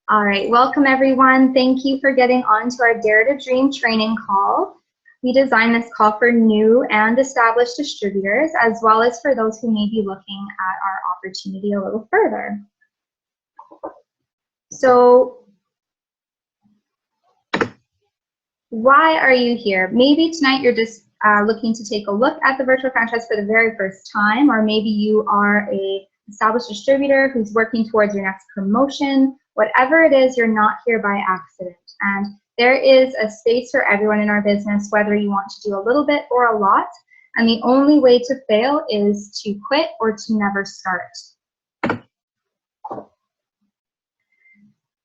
All right, welcome everyone. Thank you for getting on to our Dare to Dream training call. We designed this call for new and established distributors, as well as for those who may be looking at our opportunity a little further. So, why are you here? Maybe tonight you're just looking to take a look at the virtual franchise for the very first time, or maybe you are a established distributor who's working towards your next promotion. Whatever it is, you're not here by accident. And there is a space for everyone in our business, whether you want to do a little bit or a lot. And the only way to fail is to quit or to never start.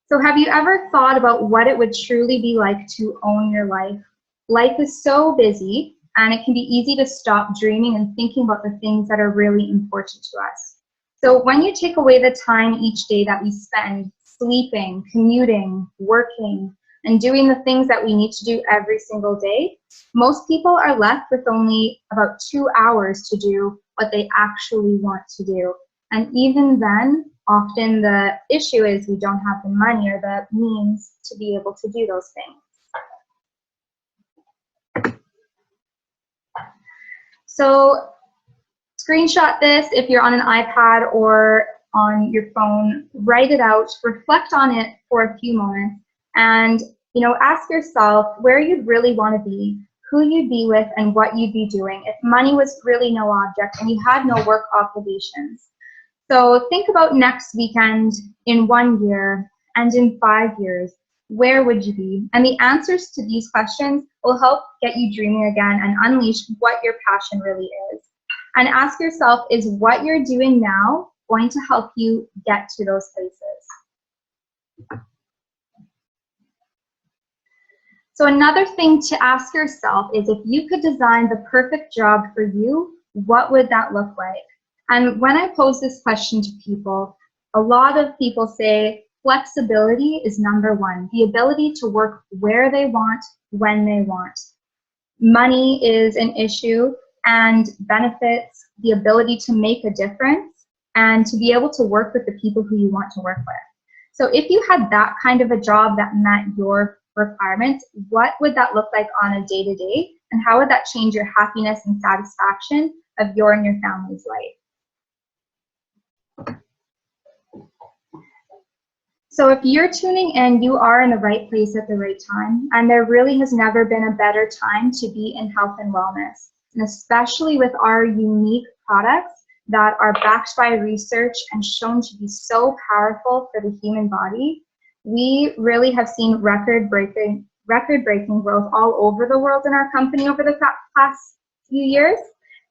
So have you ever thought about what it would truly be like to own your life? Life is so busy, and it can be easy to stop dreaming and thinking about the things that are really important to us. So when you take away the time each day that we spend sleeping, commuting, working, and doing the things that we need to do every single day, most people are left with only about 2 hours to do what they actually want to do. And even then, often the issue is we don't have the money or the means to be able to do those things. So screenshot this if you're on an iPad or on your phone, write it out, reflect on it for a few moments, and ask yourself where you'd really want to be, who you'd be with, and what you'd be doing if money was really no object and you had no work obligations. So think about next weekend, in 1 year, and in 5 years. Where would you be? And the answers to these questions will help get you dreaming again and unleash what your passion really is. And ask yourself, is what you're doing now going to help you get to those places? So another thing to ask yourself is, if you could design the perfect job for you, what would that look like? And when I pose this question to people, a lot of people say flexibility is number one, the ability to work where they want, when they want. Money is an issue, and benefits, the ability to make a difference, and to be able to work with the people who you want to work with. So if you had that kind of a job that met your requirements, what would that look like on a day-to-day, and how would that change your happiness and satisfaction of your and your family's life? So if you're tuning in, you are in the right place at the right time, and there really has never been a better time to be in health and wellness, and especially with our unique products that are backed by research and shown to be so powerful for the human body. We really have seen record-breaking growth all over the world in our company over the past few years.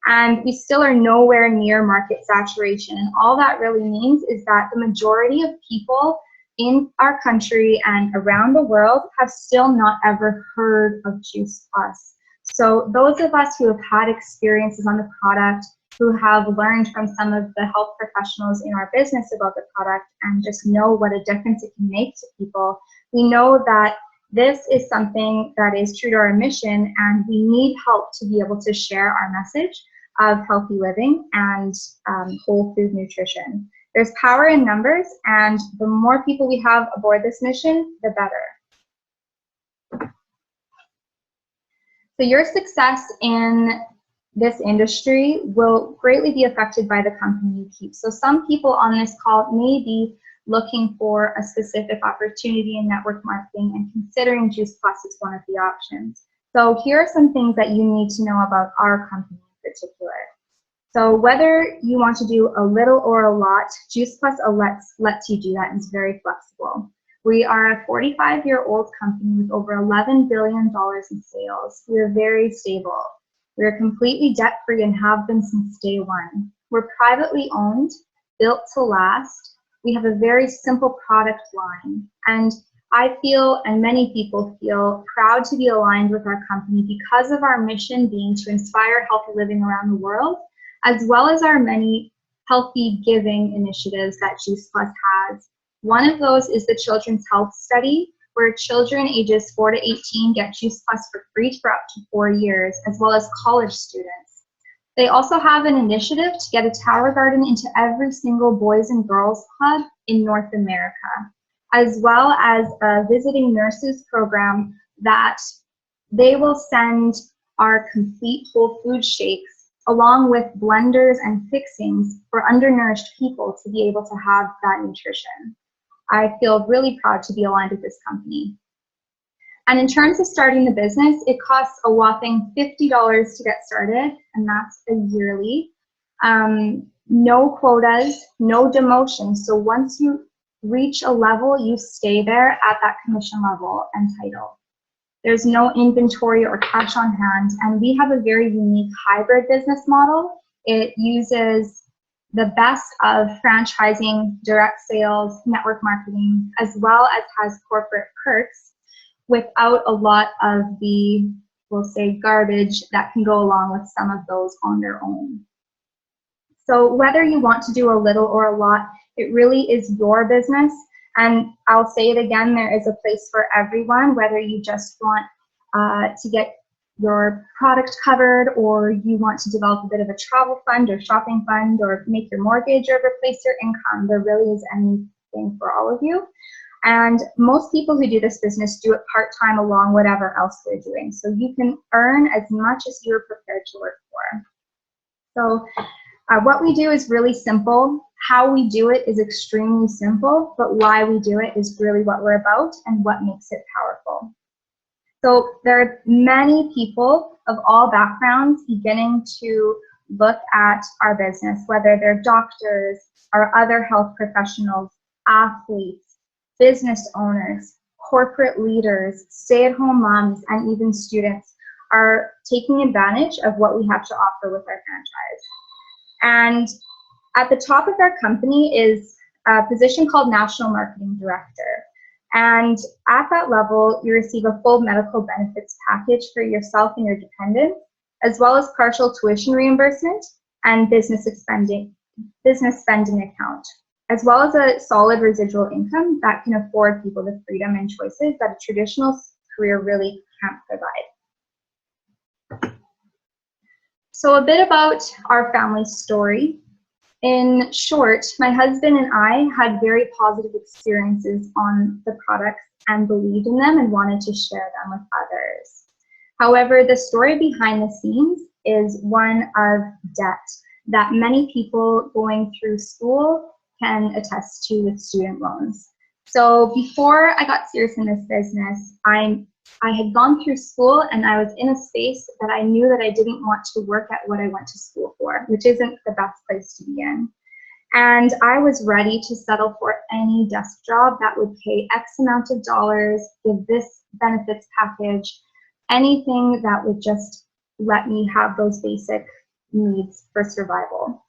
And we still are nowhere near market saturation. And all that really means is that the majority of people in our country and around the world have still not ever heard of Juice Plus. So those of us who have had experiences on the product, who have learned from some of the health professionals in our business about the product and just know what a difference it can make to people, we know that this is something that is true to our mission, and we need help to be able to share our message of healthy living and whole food nutrition. There's power in numbers, and the more people we have aboard this mission, the better. So your success in this industry will greatly be affected by the company you keep. So some people on this call may be looking for a specific opportunity in network marketing and considering Juice Plus as one of the options. So here are some things that you need to know about our company in particular. So whether you want to do a little or a lot, Juice Plus lets you do that, and it's very flexible. We are a 45-year-old company with over $11 billion in sales. We are very stable. We are completely debt-free and have been since day one. We're privately owned, built to last. We have a very simple product line. And I feel, and many people feel, proud to be aligned with our company because of our mission being to inspire healthy living around the world, as well as our many healthy giving initiatives that Juice Plus has. One of those is the Children's Health Study, where children ages 4 to 18 get Juice Plus for free for up to 4 years, as well as college students. They also have an initiative to get a tower garden into every single Boys and Girls Club in North America. as well as a visiting nurses program that they will send our complete whole food shakes along with blenders and fixings for undernourished people to be able to have that nutrition. I feel really proud to be aligned with this company. And in terms of starting the business, it costs a whopping $50 to get started, and that's a yearly. No quotas, no demotions. So once you reach a level, you stay there at that commission level and title. There's no inventory or cash on hand, and we have a very unique hybrid business model. It uses the best of franchising, direct sales, network marketing, as well as has corporate perks without a lot of the, we'll say, garbage that can go along with some of those on their own. So whether you want to do a little or a lot, it really is your business. And I'll say it again, there is a place for everyone, whether you just want to get your product covered, or you want to develop a bit of a travel fund or shopping fund, or make your mortgage or replace your income. There really is anything for all of you. And most people who do this business do it part-time along whatever else they're doing. So you can earn as much as you're prepared to work for. So what we do is really simple. How we do it is extremely simple, but why we do it is really what we're about and what makes it powerful. So there are many people of all backgrounds beginning to look at our business, whether they're doctors or other health professionals, athletes, business owners, corporate leaders, stay-at-home moms, and even students are taking advantage of what we have to offer with our franchise. And at the top of our company is a position called National Marketing Director. And at that level, you receive a full medical benefits package for yourself and your dependents, as well as partial tuition reimbursement and business spending account, as well as a solid residual income that can afford people the freedom and choices that a traditional career really can't provide. So a bit about our family story. In short, my husband and I had very positive experiences on the products and believed in them and wanted to share them with others. However, the story behind the scenes is one of debt that many people going through school can attest to with student loans. So before I got serious in this business, I had gone through school and I was in a space that I knew that I didn't want to work at what I went to school for, which isn't the best place to be in. And I was ready to settle for any desk job that would pay X amount of dollars, give this benefits package, anything that would just let me have those basic needs for survival.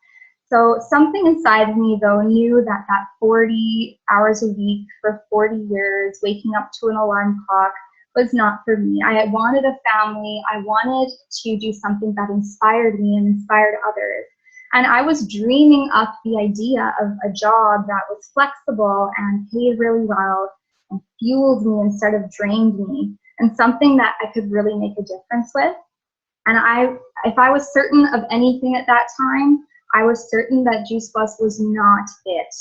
So something inside of me, though, knew that 40 hours a week for 40 years, waking up to an alarm clock, was not for me. I had wanted a family. I wanted to do something that inspired me and inspired others. And I was dreaming up the idea of a job that was flexible and paid really well and fueled me instead of drained me, and something that I could really make a difference with. And if I was certain of anything at that time, I was certain that Juice Plus was not it.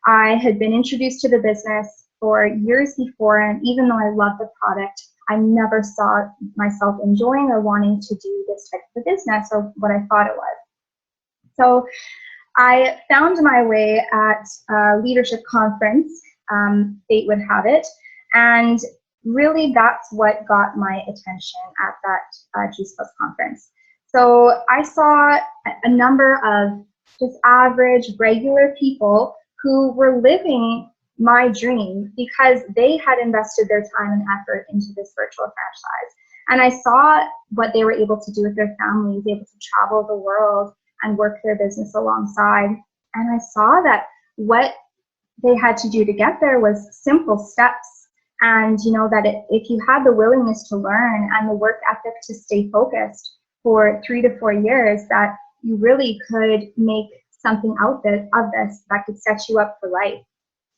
I had been introduced to the business for years before, and even though I loved the product, I never saw myself enjoying or wanting to do this type of a business or what I thought it was. So I found my way at a leadership conference, fate would have it, and really that's what got my attention at that Juice Plus conference. So I saw a number of just average, regular people who were living my dream because they had invested their time and effort into this virtual franchise. And I saw what they were able to do with their families, able to travel the world and work their business alongside. And I saw that what they had to do to get there was simple steps. And you know that if you had the willingness to learn and the work ethic to stay focused for 3 to 4 years, that you really could make something out of this that could set you up for life.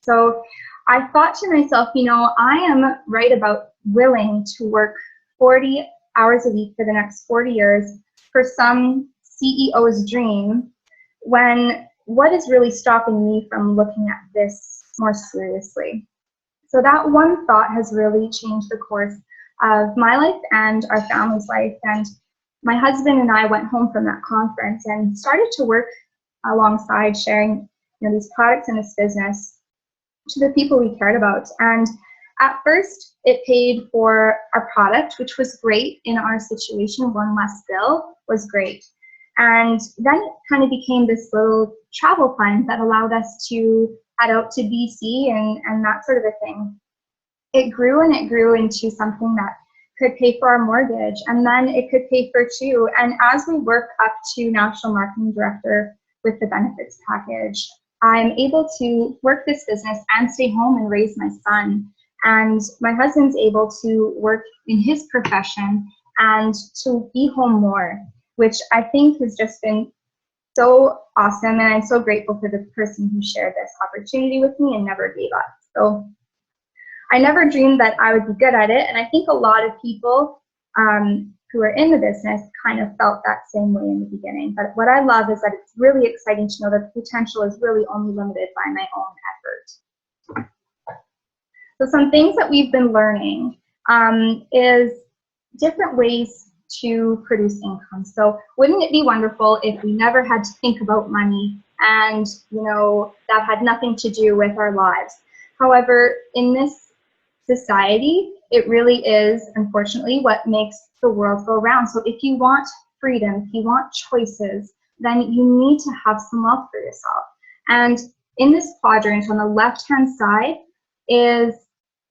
So I thought to myself, you know, I am right about willing to work 40 hours a week for the next 40 years for some CEO's dream, when what is really stopping me from looking at this more seriously? So that one thought has really changed the course of my life and our family's life. And my husband and I went home from that conference and started to work alongside sharing, these products in this business to the people we cared about. And at first, it paid for our product, which was great in our situation. One less bill was great. And then it kind of became this little travel fund that allowed us to head out to BC and that sort of a thing. It grew and it grew into something that could pay for our mortgage, and then it could pay for two. And as we work up to National Marketing Director with the benefits package, I'm able to work this business and stay home and raise my son. And my husband's able to work in his profession and to be home more, which I think has just been so awesome. And I'm so grateful for the person who shared this opportunity with me and never gave up. So I never dreamed that I would be good at it. And I think a lot of people who are in the business kind of felt that same way in the beginning. But what I love is that it's really exciting to know that the potential is really only limited by my own effort. So some things that we've been learning is different ways to produce income. So wouldn't it be wonderful if we never had to think about money and, that had nothing to do with our lives? However, in this society, it really is, unfortunately, what makes the world go round. So if you want freedom, if you want choices, then you need to have some wealth for yourself. And in this quadrant on the left-hand side is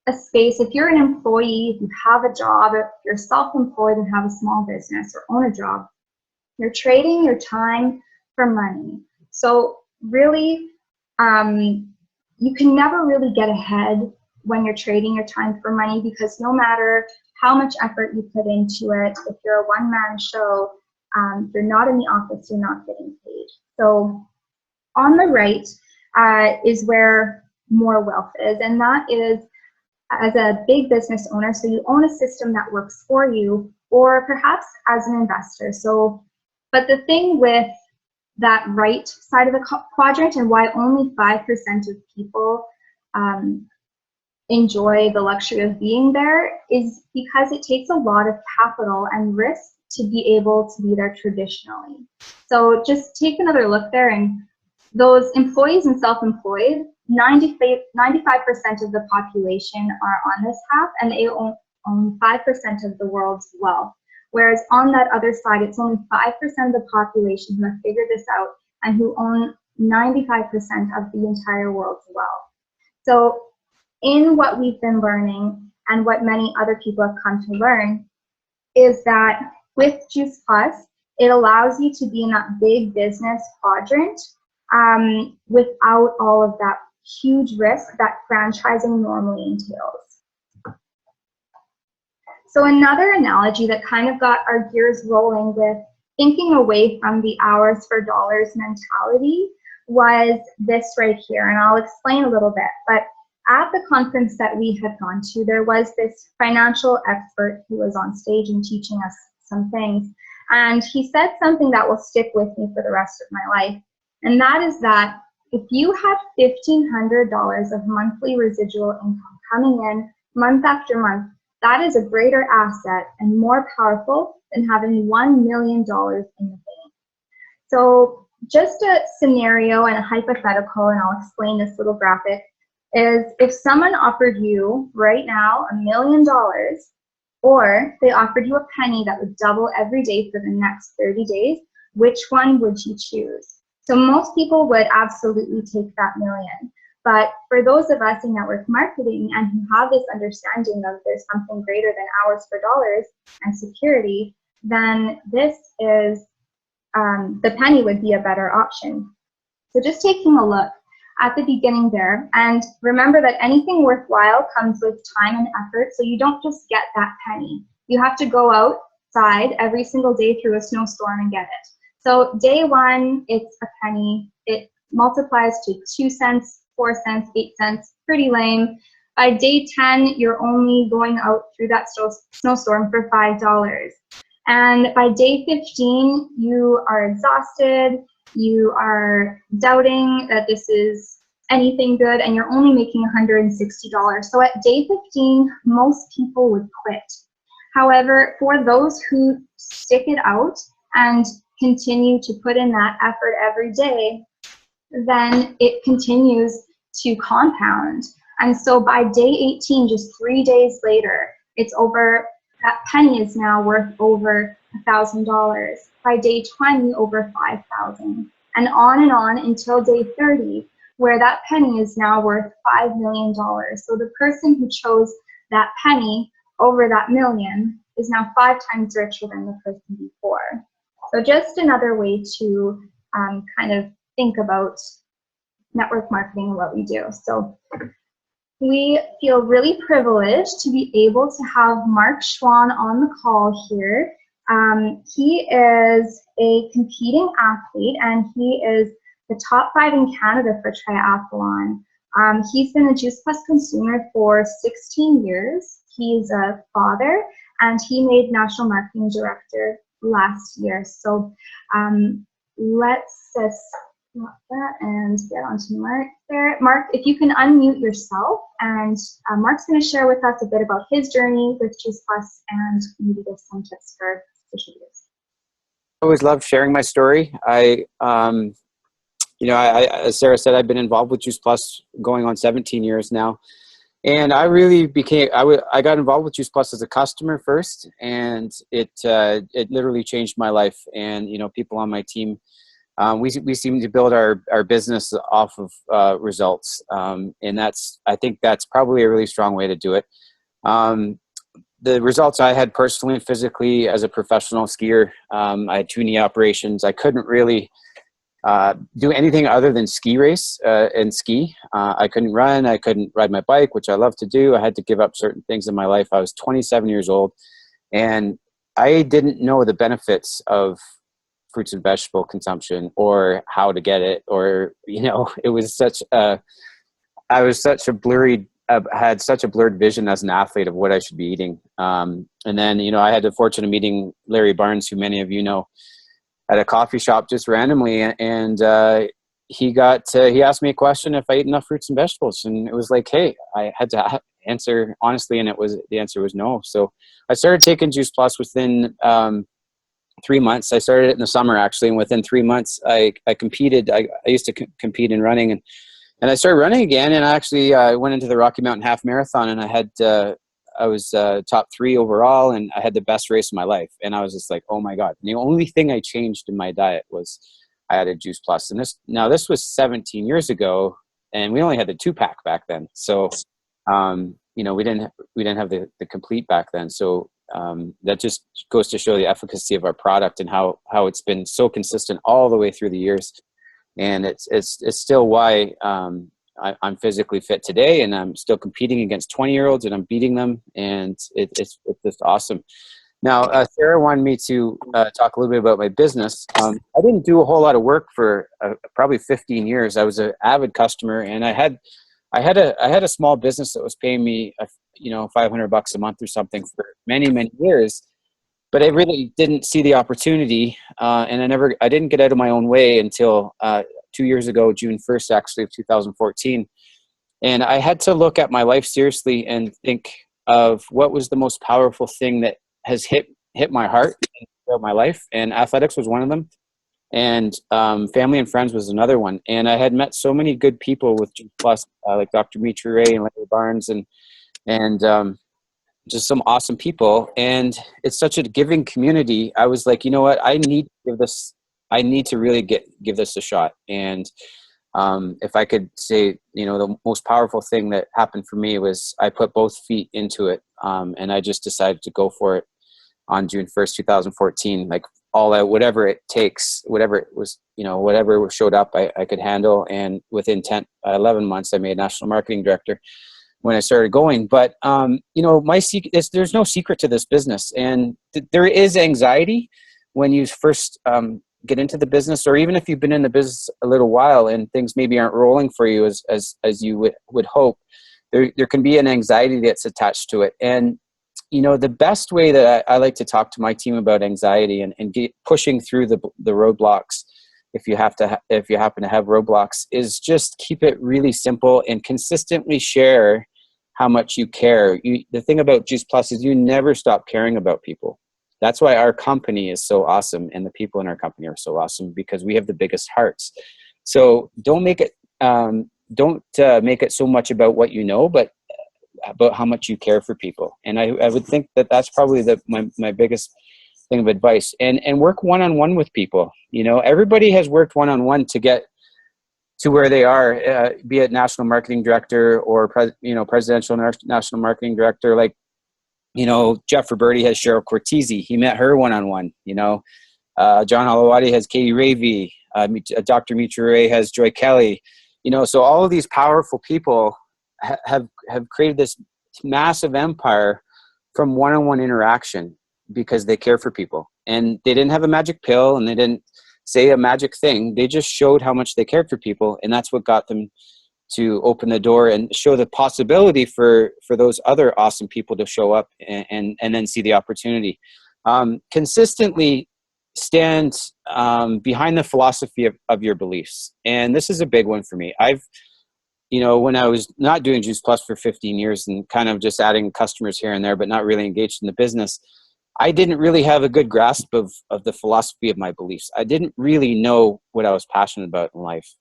a space. If you're an employee, if you have a job, if you're self-employed and have a small business or own a job, you're trading your time for money. So really, you can never really get ahead when you're trading your time for money, because no matter how much effort you put into it, if you're a one-man show, you're not in the office, you're not getting paid. So on the right is where more wealth is, and that is as a big business owner. So you own a system that works for you, or perhaps as an investor. So, but the thing with that right side of the quadrant and why only 5% of people enjoy the luxury of being there is because it takes a lot of capital and risk to be able to be there traditionally. So just take another look there, and those employees and self-employed, 95% of the population are on this half, and they own 5% of the world's wealth. Whereas on that other side, it's only 5% of the population who have figured this out and who own 95% of the entire world's wealth. So in what we've been learning and what many other people have come to learn is that with Juice Plus, it allows you to be in that big business quadrant without all of that huge risk that franchising normally entails. So another analogy that kind of got our gears rolling with thinking away from the hours for dollars mentality was this right here, and I'll explain a little bit. But at the conference that we had gone to, there was this financial expert who was on stage and teaching us some things. And he said something that will stick with me for the rest of my life. And that is that if you have $1,500 of monthly residual income coming in month after month, that is a greater asset and more powerful than having $1 million in the bank. So just a scenario and a hypothetical, and I'll explain this little graphic, is if someone offered you right now $1 million, or they offered you a penny that would double every day for the next 30 days, which one would you choose? So most people would absolutely take that million. But for those of us in network marketing and who have this understanding of there's something greater than hours for dollars and security, then this is, the penny would be a better option. So just taking a look at the beginning there, and remember that anything worthwhile comes with time and effort, so you don't just get that penny. You have to go outside every single day through a snowstorm and get it. So day one, it's a penny. It multiplies to 2 cents, 4 cents, 8 cents, pretty lame. By day 10, you're only going out through that snowstorm for $5. And by day 15, you are exhausted. You are doubting that this is anything good, and you're only making $160. So at day 15, most people would quit. However, for those who stick it out and continue to put in that effort every day, then it continues to compound. And so by day 18, just 3 days later, it's over, that penny is now worth over $1,000. By day 20, over 5,000. And on until day 30, where that penny is now worth $5 million. So the person who chose that penny over that million is now 5 times richer than the person before. So just another way to kind of think about network marketing and what we do. So we feel really privileged to be able to have Mark Schwan on the call here. He is a competing athlete, and he is the top 5 in Canada for triathlon. He's been a Juice Plus consumer for 16 years. He's a father, and he made National Marketing Director last year. So let's just stop that and get on to Mark there. Mark, if you can unmute yourself, and Mark's going to share with us a bit about his journey with Juice Plus and maybe give some tips for distributors. I always love sharing my story. As Sarah said, I've been involved with Juice Plus going on 17 years now. And I really I got involved with Juice Plus as a customer first, and it literally changed my life. And, people on my team, we seem to build our business off of results. And I think that's probably a really strong way to do it. The results I had personally and physically as a professional skier, I had 2 knee operations. I couldn't really do anything other than ski race and ski. I couldn't run. I couldn't ride my bike, which I love to do. I had to give up certain things in my life. I was 27 years old, and I didn't know the benefits of fruits and vegetable consumption or how to get it, or, it was had such a blurred vision as an athlete of what I should be eating. And then, I had the fortune of meeting Larry Barnes, who many of you know, at a coffee shop just randomly. And he asked me a question if I ate enough fruits and vegetables. And it was like, hey, I had to answer honestly. And the answer was no. So I started taking Juice Plus within 3 months. I started it in the summer, actually. And within 3 months, I competed. I used to compete in running, and I started running again. And I actually went into the Rocky Mountain Half Marathon, and I was top 3 overall, and I had the best race of my life. And I was just like, oh my God. And the only thing I changed in my diet was I added Juice Plus. And this was 17 years ago, and we only had the 2-pack back then. So, we didn't have the complete back then. So that just goes to show the efficacy of our product and how it's been so consistent all the way through the years. And it's still why I'm physically fit today, and I'm still competing against 20-year-olds, and I'm beating them, and it's just awesome. Now, Sarah wanted me to talk a little bit about my business. I didn't do a whole lot of work for probably 15 years. I was an avid customer, and I had a small business that was paying me $500 a month or something for many, many years. But I really didn't see the opportunity, and I didn't get out of my own way until 2 years ago, June 1st, actually, of 2014. And I had to look at my life seriously and think of what was the most powerful thing that has hit my heart throughout my life. And athletics was one of them. And family and friends was another one. And I had met so many good people with Juice Plus, like Dr. Mitri Ray and Larry Barnes, and just some awesome people. And it's such a giving community. I was like, you know what? I need to really give this a shot. And if I could say, the most powerful thing that happened for me was I put both feet into it. And I just decided to go for it on June 1st, 2014, like all out, whatever it takes, whatever it was, whatever showed up, I could handle. And within 11 months, I made National Marketing Director when I started going. But, my secret is there's no secret to this business. And there is anxiety when you first get into the business, or even if you've been in the business a little while and things maybe aren't rolling for you as you would hope, there can be an anxiety that's attached to it. And, the best way that I like to talk to my team about anxiety and pushing through the roadblocks if you if you happen to have roadblocks, is just keep it really simple and consistently share how much you care. The thing about Juice Plus is you never stop caring about people. That's why our company is so awesome, and the people in our company are so awesome, because we have the biggest hearts. So don't make it make it so much about what you know, but about how much you care for people. And I would think that that's probably my biggest thing of advice. And work one-on-one with people. You know, everybody has worked one-on-one to get to where they are, be it national marketing director or presidential national marketing director. Like, you know, Jeff Roberti has Cheryl Cortese. He met her one-on-one. You know, John Halawadi has Katie Ravey. Dr. Mitra Ray has Joy Kelly. You know, so all of these powerful people have created this massive empire from one-on-one interaction, because they care for people, and they didn't have a magic pill, and they didn't say a magic thing. They just showed how much they cared for people, and that's what got them to open the door and show the possibility for those other awesome people to show up and then see the opportunity. Consistently stand behind the philosophy of your beliefs. And this is a big one for me. You know, when I was not doing Juice Plus for 15 years and kind of just adding customers here and there, but not really engaged in the business, I didn't really have a good grasp of the philosophy of my beliefs. I didn't really know what I was passionate about in life.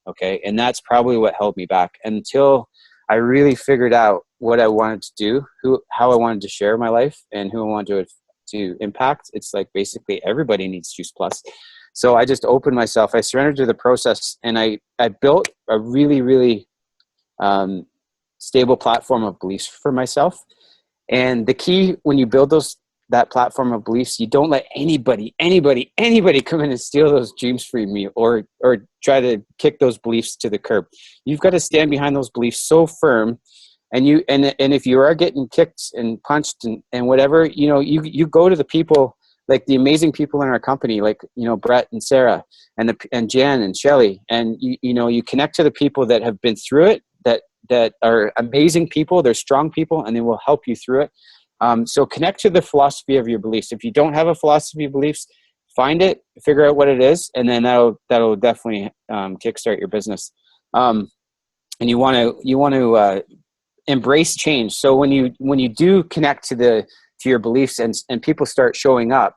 Okay. And that's probably what held me back until I really figured out what I wanted to do, how I wanted to share my life, and who I wanted to impact. It's like basically everybody needs Juice Plus. So I just opened myself. I surrendered to the process, and I built a really, really stable platform of beliefs for myself. And the key when you build that platform of beliefs, you don't let anybody come in and steal those dreams from you, or try to kick those beliefs to the curb. You've got to stand behind those beliefs so firm. And if you are getting kicked and punched and whatever, you know, you go to the people, like the amazing people in our company, like, you know, Brett and Sarah and Jan and Shelly, and you connect to the people that have been through it, that are amazing people. They're strong people, and they will help you through it. So connect to the philosophy of your beliefs. If you don't have a philosophy of beliefs, find it, figure out what it is, and then that'll definitely kickstart your business. And you want to embrace change. So when you do connect to your beliefs and people start showing up,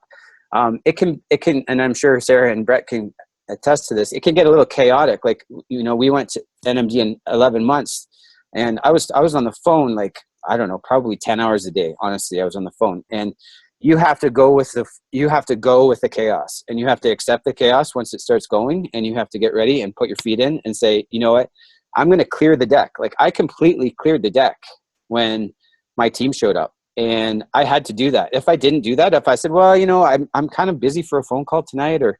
it can, and I'm sure Sarah and Brett can attest to this, it can get a little chaotic. Like, you know, we went to NMD in 11 months, and I was on the phone, like, I don't know, probably 10 hours a day. Honestly, I was on the phone, and you have to go with the chaos, and you have to accept the chaos once it starts going, and you have to get ready and put your feet in and say, you know what, I'm going to clear the deck. Like, I completely cleared the deck when my team showed up, and I had to do that. If I didn't do that, if I said, well, you know, I'm kind of busy for a phone call tonight, or,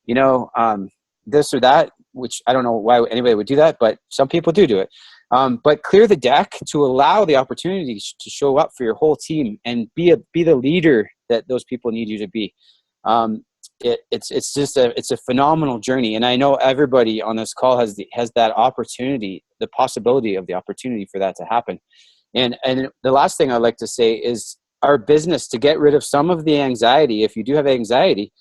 you know, this or that, which I don't know why anybody would do that, but some people do it. But clear the deck to allow the opportunity to show up for your whole team and be the leader that those people need you to be. It's a phenomenal journey, and I know everybody on this call has that opportunity, the possibility of the opportunity for that to happen. And the last thing I'd like to say is our business, to get rid of some of the anxiety. If you do have anxiety,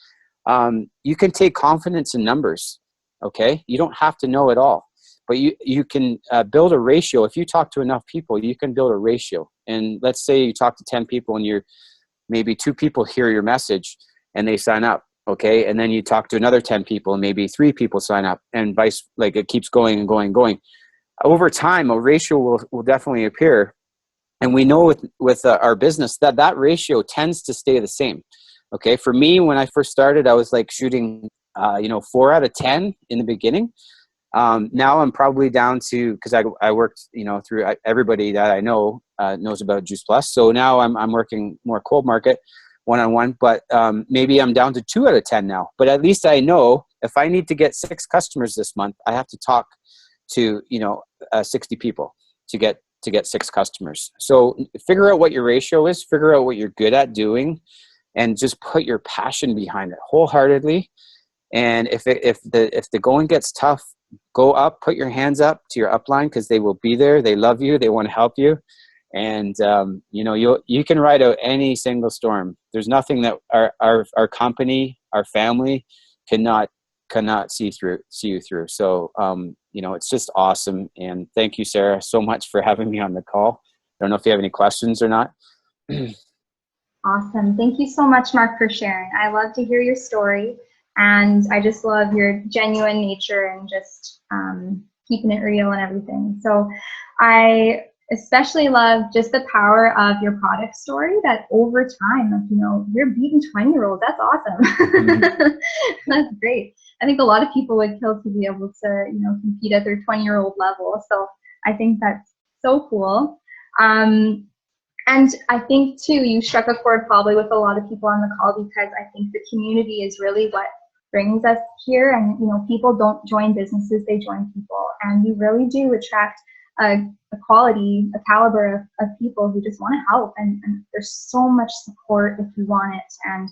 you can take confidence in numbers. Okay, you don't have to know it all. But you can build a ratio. If you talk to enough people, you can build a ratio. And let's say you talk to 10 people, and maybe 2 people hear your message and they sign up. Okay. And then you talk to another 10 people, and maybe 3 people sign up, and like it keeps going and going and going. Over time, a ratio will definitely appear. And we know with our business that ratio tends to stay the same. Okay. For me, when I first started, I was like shooting, 4 out of 10 in the beginning. Now I'm probably down to, because I worked, through everybody that I know knows about Juice Plus. So now I'm working more cold market one-on-one, but maybe I'm down to 2 out of 10 now. But at least I know if I need to get 6 customers this month, I have to talk to 60 people to get 6 customers. So figure out what your ratio is, figure out what you're good at doing, and just put your passion behind it wholeheartedly. And if the going gets tough, go up, put your hands up to your upline, because they will be there. They love you. They want to help you. And, you can ride out any single storm. There's nothing that our company, our family cannot cannot see you through. So, it's just awesome. And thank you, Sarah, so much for having me on the call. I don't know if you have any questions or not. Awesome. Thank you so much, Mark, for sharing. I love to hear your story, and I just love your genuine nature and just keeping it real and everything. So I especially love just the power of your product story, that over time, like, you're beating 20-year-olds. That's awesome. Mm-hmm. That's great. I think a lot of people would kill to be able to, compete at their 20-year-old level. So I think that's so cool. And I think, too, you struck a chord probably with a lot of people on the call, because I think the community is really what brings us here. And, people don't join businesses, they join people. And we really do attract a quality, a caliber of people who just want to help. And there's so much support if you want it. And,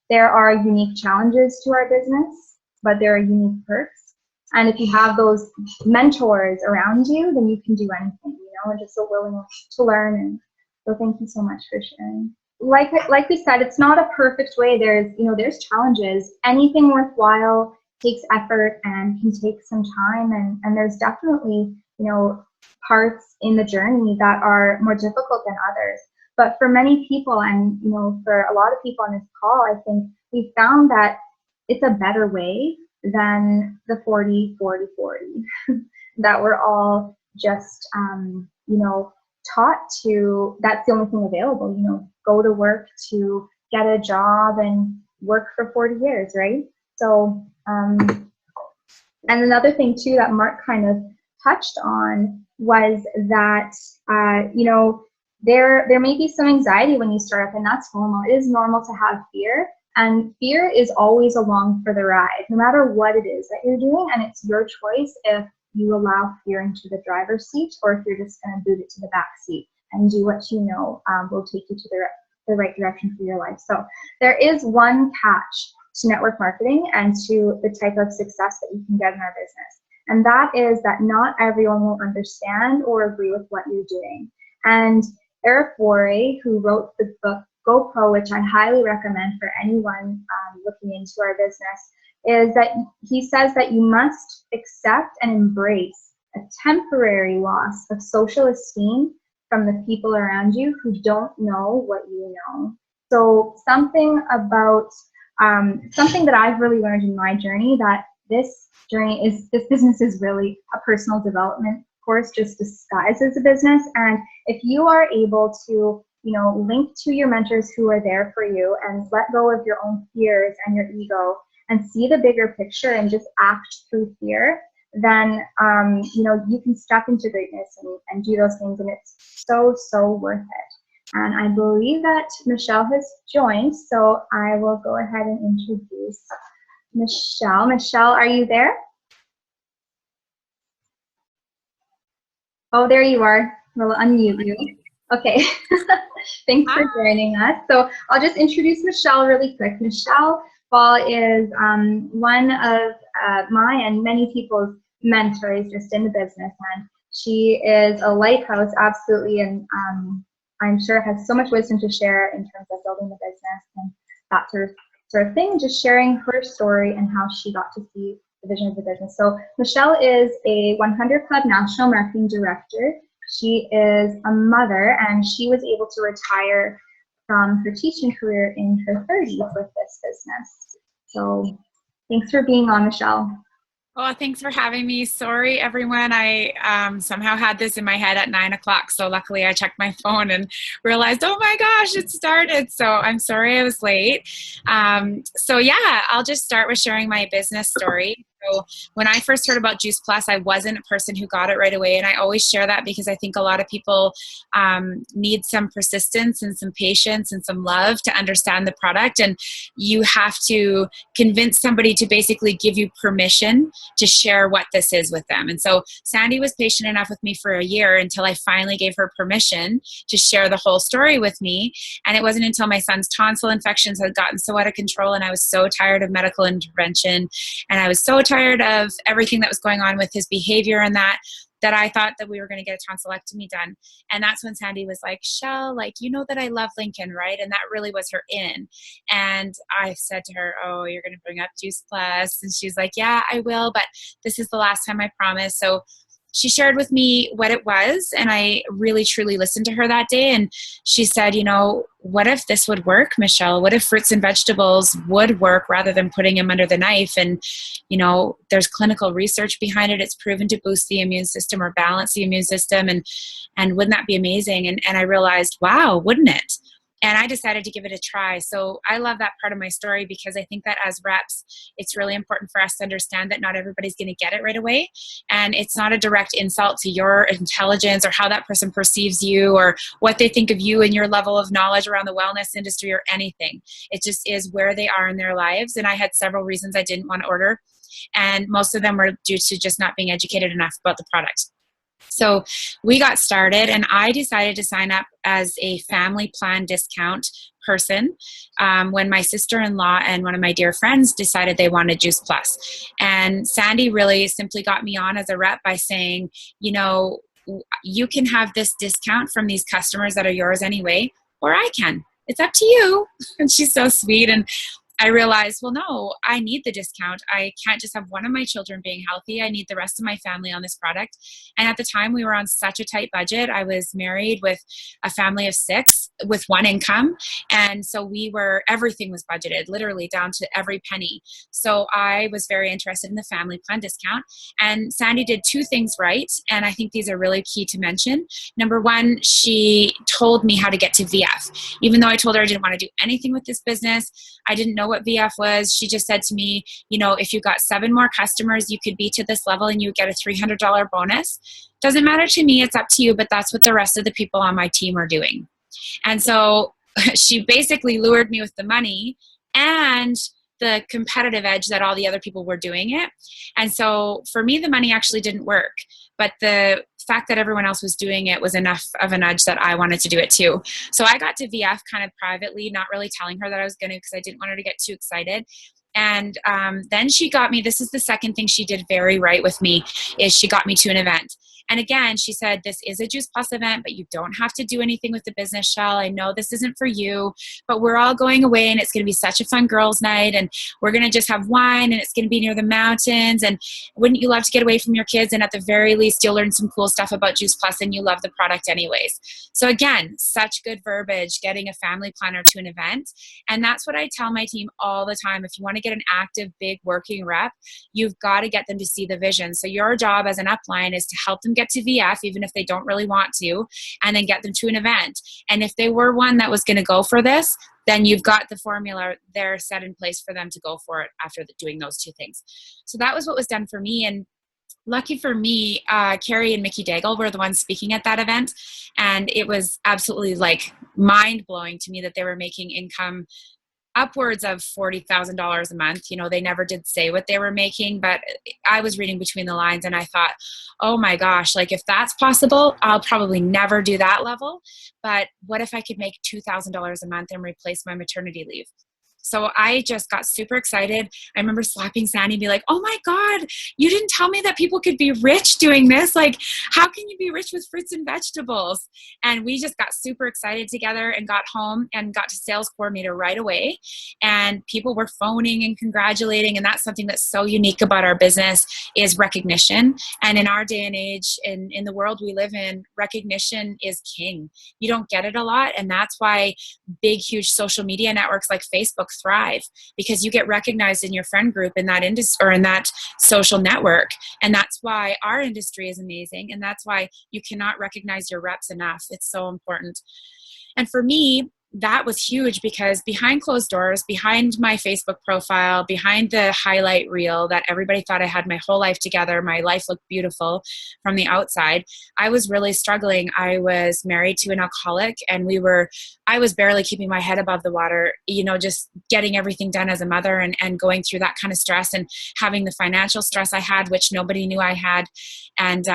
there are unique challenges to our business, but there are unique perks. And if you have those mentors around you, then you can do anything, and just a willingness to learn. And so thank you so much for sharing. Like we said, it's not a perfect way. There's challenges. Anything worthwhile takes effort and can take some time. And there's definitely, parts in the journey that are more difficult than others. But for many people, and, for a lot of people on this call, I think we found that it's a better way than the 40-40-40, that we're all just, taught to, that's the only thing available, go to work to get a job and work for 40 years, right? So, and another thing too that Mark kind of touched on was that, there may be some anxiety when you start up, and that's normal. It is normal to have fear. And fear is always along for the ride, no matter what it is that you're doing. And it's your choice if you allow fear into the driver's seat, or if you're just going to boot it to the back seat and do what will take you to the right direction for your life. So there is one catch to network marketing and to the type of success that you can get in our business. And that is that not everyone will understand or agree with what you're doing. And Eric Worre, who wrote the book GoPro, which I highly recommend for anyone looking into our business, is that he says that you must accept and embrace a temporary loss of social esteem from the people around you who don't know what you know. So something that I've really learned in my journey, that this business is really a personal development course just disguised as a business. And if you are able to link to your mentors who are there for you and let go of your own fears and your ego and see the bigger picture and just act through fear, then you can step into greatness and do those things, and it's so worth it. And I believe that Michelle has joined, so I will go ahead and introduce Michelle. Michelle, are you there? Oh, there you are. We'll unmute you. Okay. Thanks for joining us. So I'll just introduce Michelle really quick. Michelle Ball is one of my and many people's mentors just in the business, and she is a lighthouse, absolutely, and I'm sure has so much wisdom to share in terms of building the business and that sort of thing, just sharing her story and how she got to see the vision of the business. So Michelle is a 100 Club National Marketing Director. She is a mother, and she was able to retire from her teaching career in her 30s with this business. So thanks for being on, Michelle. Oh, thanks for having me. Sorry, everyone. I somehow had this in my head at 9 o'clock. So luckily I checked my phone and realized, oh my gosh, it started. So I'm sorry I was late. So yeah, I'll just start with sharing my business story. So when I first heard about Juice Plus, I wasn't a person who got it right away. And I always share that because I think a lot of people need some persistence and some patience and some love to understand the product. And you have to convince somebody to basically give you permission to share what this is with them. And so Sandy was patient enough with me for a year until I finally gave her permission to share the whole story with me. And it wasn't until my son's tonsil infections had gotten so out of control, and I was so tired of medical intervention, and I was so tired of everything that was going on with his behavior and that that I thought that we were going to get a tonsillectomy done. And that's when Sandy was like, Shell, like, you know that I love Lincoln, right? And that really was her in. And I said to her, oh, you're going to bring up Juice Plus. And she's like, yeah, I will, but this is the last time, I promise. So she shared with me what it was, and I really truly listened to her that day. And she said, you know, what if this would work, Michelle? What if fruits and vegetables would work rather than putting them under the knife? And, you know, there's clinical research behind it. It's proven to boost the immune system or balance the immune system. And wouldn't that be amazing? And I realized, wow, wouldn't it? And I decided to give it a try. So I love that part of my story, because I think that as reps, it's really important for us to understand that not everybody's going to get it right away. And it's not a direct insult to your intelligence or how that person perceives you or what they think of you and your level of knowledge around the wellness industry or anything. It just is where they are in their lives. And I had several reasons I didn't want to order. And most of them were due to just not being educated enough about the product. So we got started, and I decided to sign up as a family plan discount person when my sister-in-law and one of my dear friends decided they wanted Juice Plus. And Sandy really simply got me on as a rep by saying, you know, you can have this discount from these customers that are yours anyway, or I can. It's up to you. And she's so sweet. And I realized, well, no, I need the discount. I can't just have one of my children being healthy. I need the rest of my family on this product. And at the time, we were on such a tight budget. I was married with a family of 6 with one income. And so everything was budgeted, literally down to every penny. So I was very interested in the family plan discount. And Sandy did 2 things right. And I think these are really key to mention. Number 1, she told me how to get to VF. Even though I told her I didn't want to do anything with this business, I didn't know what VF was. She just said to me, you know, if you got 7 more customers, you could be to this level and you would get a $300 bonus. Doesn't matter to me. It's up to you. But that's what the rest of the people on my team are doing. And so she basically lured me with the money and the competitive edge that all the other people were doing it. And so for me, the money actually didn't work. But the fact that everyone else was doing it was enough of a nudge that I wanted to do it too. So I got to VF kind of privately, not really telling her that I was going to, because I didn't want her to get too excited. And then she got me, this is the second thing she did very right with me, is she got me to an event. And again, she said, this is a Juice Plus event, but you don't have to do anything with the business, Shell. I know this isn't for you, but we're all going away and it's going to be such a fun girls' night. And we're going to just have wine and it's going to be near the mountains. And wouldn't you love to get away from your kids? And at the very least, you'll learn some cool stuff about Juice Plus and you love the product anyways. So again, such good verbiage, getting a family planner to an event. And that's what I tell my team all the time. If you want to get an active, big working rep, you've got to get them to see the vision. So your job as an upline is to help them get to VF, even if they don't really want to, and then get them to an event. And if they were one that was going to go for this, then you've got the formula there set in place for them to go for it after doing those 2 things. So that was what was done for me. And lucky for me, Carrie and Mickey Daigle were the ones speaking at that event. And it was absolutely like mind-blowing to me that they were making income upwards of $40,000 a month. You know, they never did say what they were making, but I was reading between the lines and I thought, oh my gosh, like if that's possible, I'll probably never do that level. But what if I could make $2,000 a month and replace my maternity leave? So I just got super excited. I remember slapping Sandy and be like, oh my God, you didn't tell me that people could be rich doing this. Like, how can you be rich with fruits and vegetables? And we just got super excited together and got home and got to sales coordinator right away. And people were phoning and congratulating. And that's something that's so unique about our business is recognition. And in our day and age, in the world we live in, recognition is king. You don't get it a lot. And that's why big, huge social media networks like Facebook thrive, because you get recognized in your friend group in that industry or in that social network. And that's why our industry is amazing. And that's why you cannot recognize your reps enough. It's so important. And for me, that was huge because behind closed doors, behind my Facebook profile, behind the highlight reel that everybody thought I had my whole life together, my life looked beautiful from the outside, I was really struggling. I was married to an alcoholic and I was barely keeping my head above the water, you know, just getting everything done as a mother and going through that kind of stress and having the financial stress I had, which nobody knew I had. And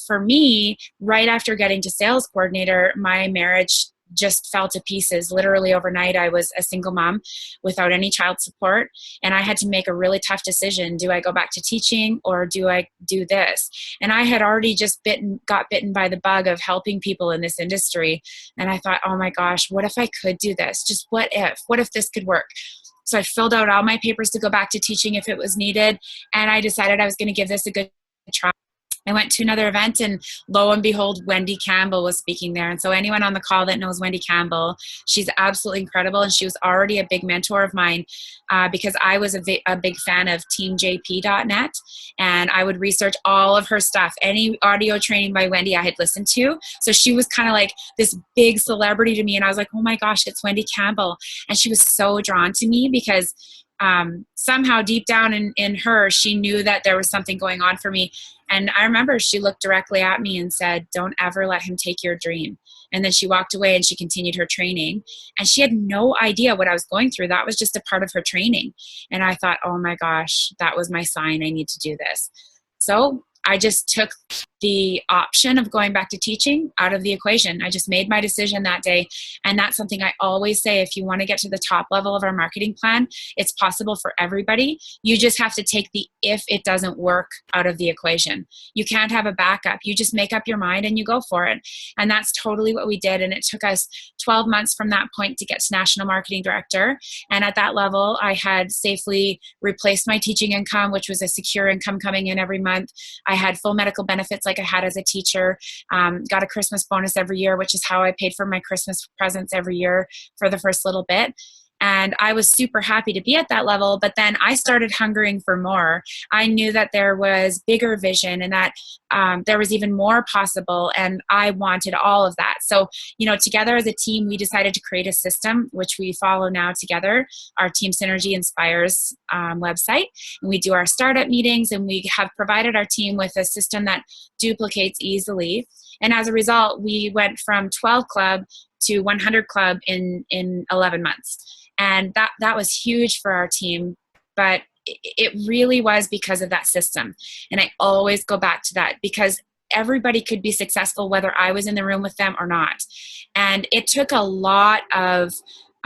for me, right after getting to sales coordinator, my marriage just fell to pieces. Literally overnight, I was a single mom without any child support, and I had to make a really tough decision. Do I go back to teaching, or do I do this? And I had already just got bitten by the bug of helping people in this industry. And I thought, oh my gosh, what if I could do this? Just what if this could work? So I filled out all my papers to go back to teaching if it was needed. And I decided I was going to give this a good try. I went to another event, and lo and behold, Wendy Campbell was speaking there. And so anyone on the call that knows Wendy Campbell, she's absolutely incredible. And she was already a big mentor of mine because I was a big fan of teamjp.net. And I would research all of her stuff. Any audio training by Wendy I had listened to. So she was kind of like this big celebrity to me. And I was like, oh my gosh, it's Wendy Campbell. And she was so drawn to me because somehow deep down in her, she knew that there was something going on for me. And I remember she looked directly at me and said, don't ever let him take your dream. And then she walked away and she continued her training. And she had no idea what I was going through. That was just a part of her training. And I thought, oh my gosh, that was my sign. I need to do this. So I just took the option of going back to teaching out of the equation. I just made my decision that day. And that's something I always say, if you want to get to the top level of our marketing plan, it's possible for everybody. You just have to take the if it doesn't work out of the equation. You can't have a backup. You just make up your mind and you go for it. And that's totally what we did. And it took us 12 months from that point to get to National Marketing Director. And at that level, I had safely replaced my teaching income, which was a secure income coming in every month. I had full medical benefits like I had as a teacher, got a Christmas bonus every year, which is how I paid for my Christmas presents every year for the first little bit. And I was super happy to be at that level, but then I started hungering for more. I knew that there was bigger vision and that there was even more possible, and I wanted all of that. So, together as a team, we decided to create a system, which we follow now together, our Team Synergy Inspires website. And we do our startup meetings, and we have provided our team with a system that duplicates easily. And as a result, we went from 12 club to 100 club in 11 months. And that was huge for our team, but it really was because of that system. And I always go back to that because everybody could be successful whether I was in the room with them or not. And it took a lot of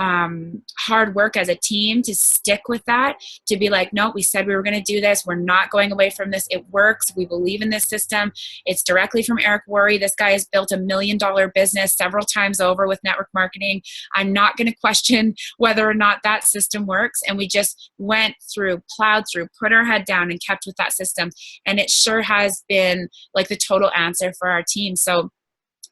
hard work as a team to stick with that, to be like, no, we said we were going to do this. We're not going away from this. It works. We believe in this system. It's directly from Eric Worre. This guy has built $1 million business several times over with network marketing. I'm not going to question whether or not that system works. And we just went through, plowed through, put our head down and kept with that system. And it sure has been like the total answer for our team. So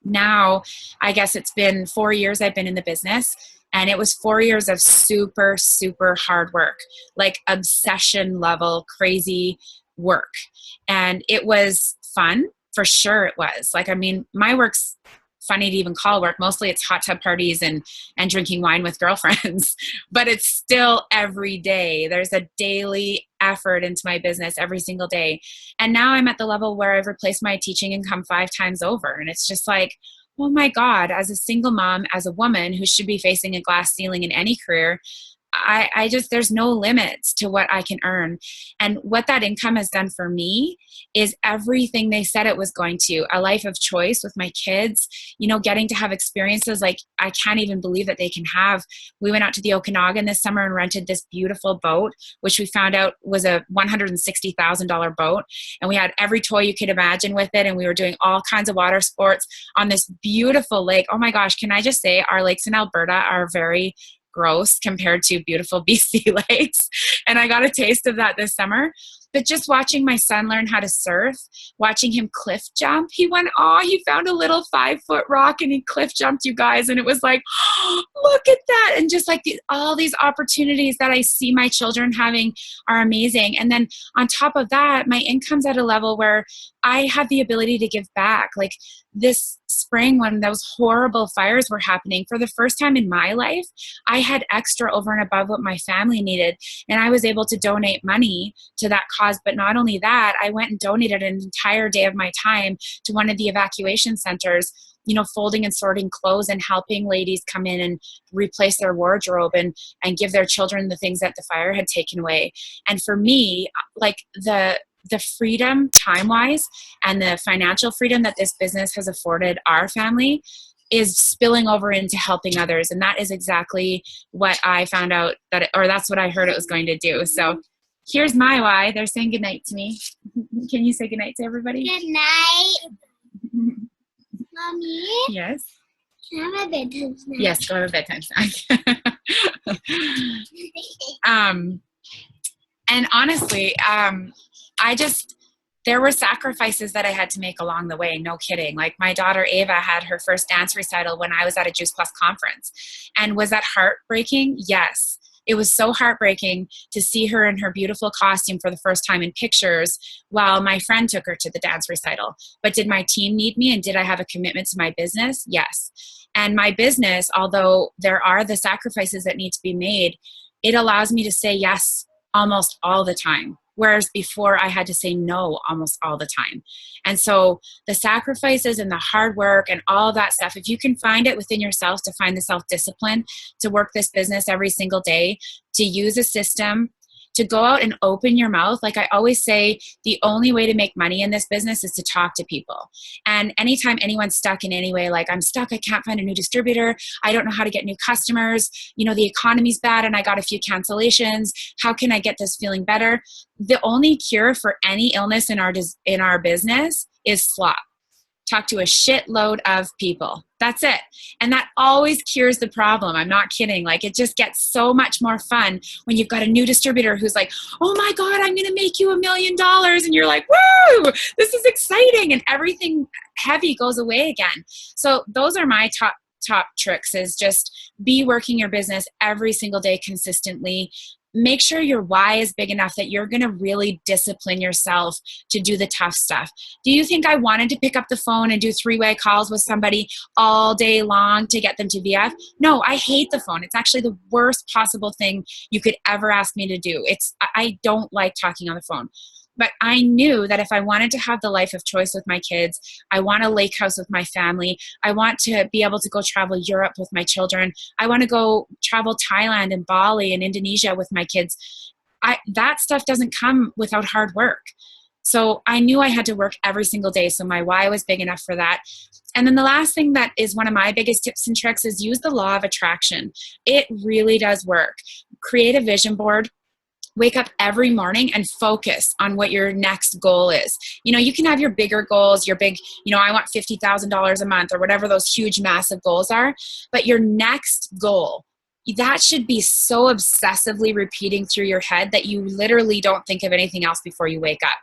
now I guess it's been 4 years I've been in the business. And it was 4 years of super, super hard work, like obsession level, crazy work. And it was fun, for sure it was. My work's funny to even call work. Mostly it's hot tub parties and drinking wine with girlfriends, but it's still every day. There's a daily effort into my business every single day. And now I'm at the level where I've replaced my teaching income 5 times over. And it's just like, oh my God, as a single mom, as a woman who should be facing a glass ceiling in any career, I just, there's no limits to what I can earn. And what that income has done for me is everything they said it was going to. A life of choice with my kids, getting to have experiences like I can't even believe that they can have. We went out to the Okanagan this summer and rented this beautiful boat, which we found out was a $160,000 boat. And we had every toy you could imagine with it. And we were doing all kinds of water sports on this beautiful lake. Oh my gosh, can I just say our lakes in Alberta are very gross compared to beautiful BC lakes. And I got a taste of that this summer. But just watching my son learn how to surf, watching him cliff jump, he found a little 5-foot rock and he cliff jumped, you guys. And it was like, oh, look at that. And just like all these opportunities that I see my children having are amazing. And then on top of that, my income's at a level where I have the ability to give back. Like this spring when those horrible fires were happening, for the first time in my life, I had extra over and above what my family needed. And I was able to donate money to that cause. But not only that, I went and donated an entire day of my time to one of the evacuation centers, folding and sorting clothes and helping ladies come in and replace their wardrobe and give their children the things that the fire had taken away. And for me, like the freedom time-wise and the financial freedom that this business has afforded our family, is spilling over into helping others. And that is exactly what I found out or that's what I heard it was going to do. So here's my why. They're saying goodnight to me. Can you say goodnight to everybody? Good night. Mommy? Yes. Can I have a bedtime snack? Yes, go have a bedtime snack. And honestly, there were sacrifices that I had to make along the way. No kidding. Like my daughter Ava had her first dance recital when I was at a Juice Plus conference. And was that heartbreaking? Yes. It was so heartbreaking to see her in her beautiful costume for the first time in pictures while my friend took her to the dance recital. But did my team need me, and did I have a commitment to my business? Yes. And my business, although there are the sacrifices that need to be made, it allows me to say yes almost all the time. Whereas before I had to say no almost all the time. And so the sacrifices and the hard work and all of that stuff, if you can find it within yourself to find the self-discipline to work this business every single day, to use a system, to go out and open your mouth. Like I always say, the only way to make money in this business is to talk to people. And anytime anyone's stuck in any way, like I'm stuck, I can't find a new distributor, I don't know how to get new customers, the economy's bad and I got a few cancellations, how can I get this feeling better? The only cure for any illness in our business is slop. Talk to a shitload of people. That's it. And that always cures the problem. I'm not kidding. Like it just gets so much more fun when you've got a new distributor who's like, oh my God, I'm going to make you $1 million. And you're like, woo, this is exciting. And everything heavy goes away again. So those are my top tricks, is just be working your business every single day consistently. Make sure your why is big enough that you're going to really discipline yourself to do the tough stuff. Do you think I wanted to pick up the phone and do 3-way calls with somebody all day long to get them to VF? No, I hate the phone. It's actually the worst possible thing you could ever ask me to do. I don't like talking on the phone. But I knew that if I wanted to have the life of choice with my kids, I want a lake house with my family, I want to be able to go travel Europe with my children, I want to go travel Thailand and Bali and Indonesia with my kids, that stuff doesn't come without hard work. So I knew I had to work every single day. So my why was big enough for that. And then the last thing that is one of my biggest tips and tricks is use the law of attraction. It really does work. Create a vision board. Wake up every morning and focus on what your next goal is. You can have your bigger goals, your big, I want $50,000 a month or whatever those huge, massive goals are. But your next goal, that should be so obsessively repeating through your head that you literally don't think of anything else before you wake up.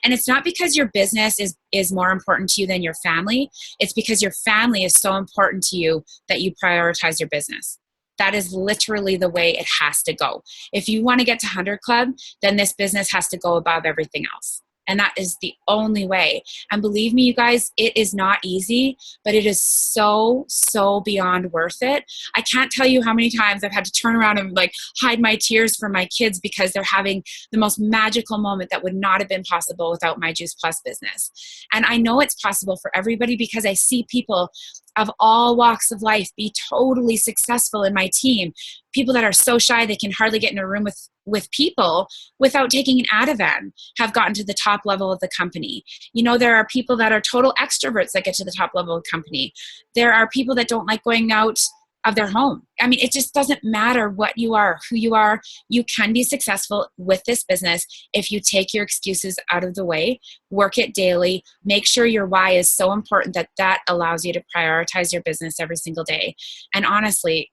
And it's not because your business is more important to you than your family. It's because your family is so important to you that you prioritize your business. That is literally the way it has to go. If you want to get to 100 Club, then this business has to go above everything else. And that is the only way. And believe me, you guys, it is not easy, but it is so, so beyond worth it. I can't tell you how many times I've had to turn around and hide my tears from my kids because they're having the most magical moment that would not have been possible without my Juice Plus business. And I know it's possible for everybody because I see people of all walks of life be totally successful in my team. People that are so shy they can hardly get in a room with people without taking an Ativan have gotten to the top level of the company. There are people that are total extroverts that get to the top level of the company. There are people that don't like going out of their home. I mean, it just doesn't matter what you are, who you are. You can be successful with this business if you take your excuses out of the way, work it daily, make sure your why is so important that allows you to prioritize your business every single day. And honestly,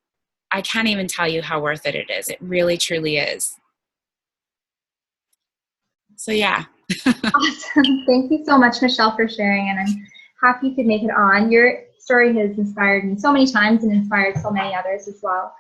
I can't even tell you how worth it is. It really, truly is. So yeah. Awesome. Thank you so much, Michelle, for sharing. And I'm happy you could make it on. Your story has inspired me so many times and inspired so many others as well.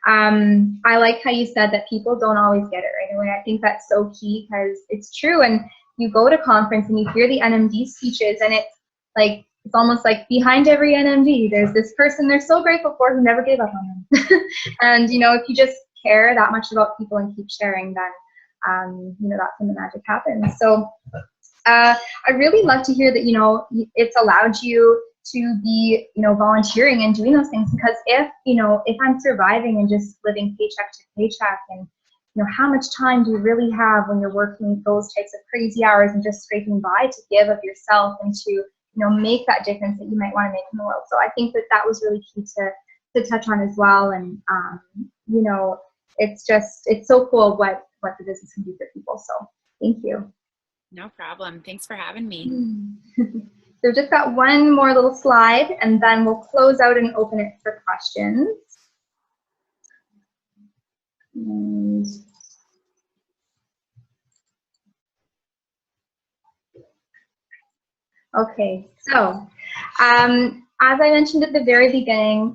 I like how you said that people don't always get it right away. I think that's so key because it's true. And you go to conference and you hear the NMD speeches and it's almost like behind every NMD, there's this person they're so grateful for who never gave up on them. And, if you just care that much about people and keep sharing, then, that's when the magic happens. So I really love to hear that, it's allowed you to be, volunteering and doing those things, because if I'm surviving and just living paycheck to paycheck, and how much time do you really have when you're working those types of crazy hours and just scraping by to give of yourself and to make that difference that you might want to make in the world. So I think that was really key to touch on as well. And, it's so cool what the business can do for people. So thank you. No problem. Thanks for having me. So we've just got one more little slide, and then we'll close out and open it for questions. And okay, so as I mentioned at the very beginning,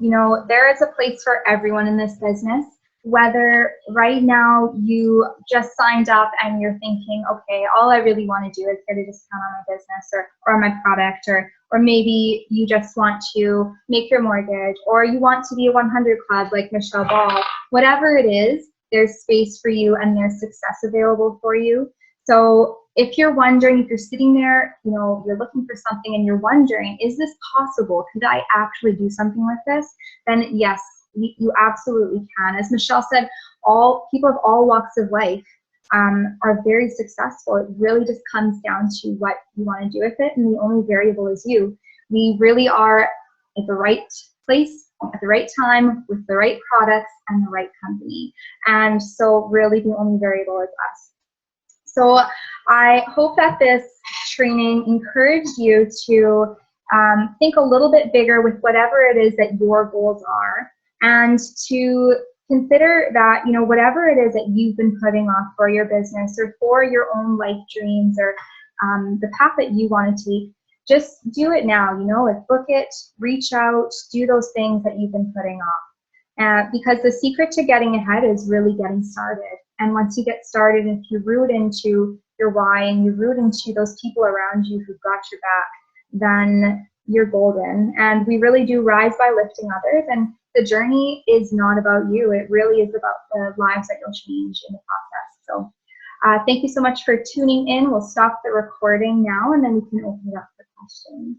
there is a place for everyone in this business. Whether right now you just signed up and you're thinking, okay, all I really want to do is get a discount on my business or my product, or maybe you just want to make your mortgage, or you want to be a 100 Club like Michelle Ball. Whatever it is, there's space for you and there's success available for you. So if you're wondering, if you're sitting there, you're looking for something and you're wondering, is this possible? Could I actually do something with this? Then yes, you absolutely can. As Michelle said, all people of all walks of life are very successful. It really just comes down to what you want to do with it, and the only variable is you. We really are at the right place at the right time with the right products and the right company. And so really the only variable is us. So I hope that this training encouraged you to think a little bit bigger with whatever it is that your goals are, and to consider that, whatever it is that you've been putting off for your business or for your own life dreams or the path that you want to take, just do it now. Book it, reach out, do those things that you've been putting off. Because the secret to getting ahead is really getting started. And once you get started, if you root into your why and you root into those people around you who've got your back, then you're golden. And we really do rise by lifting others. And the journey is not about you. It really is about the lives that you'll change in the process. So thank you so much for tuning in. We'll stop the recording now, and then we can open it up for questions.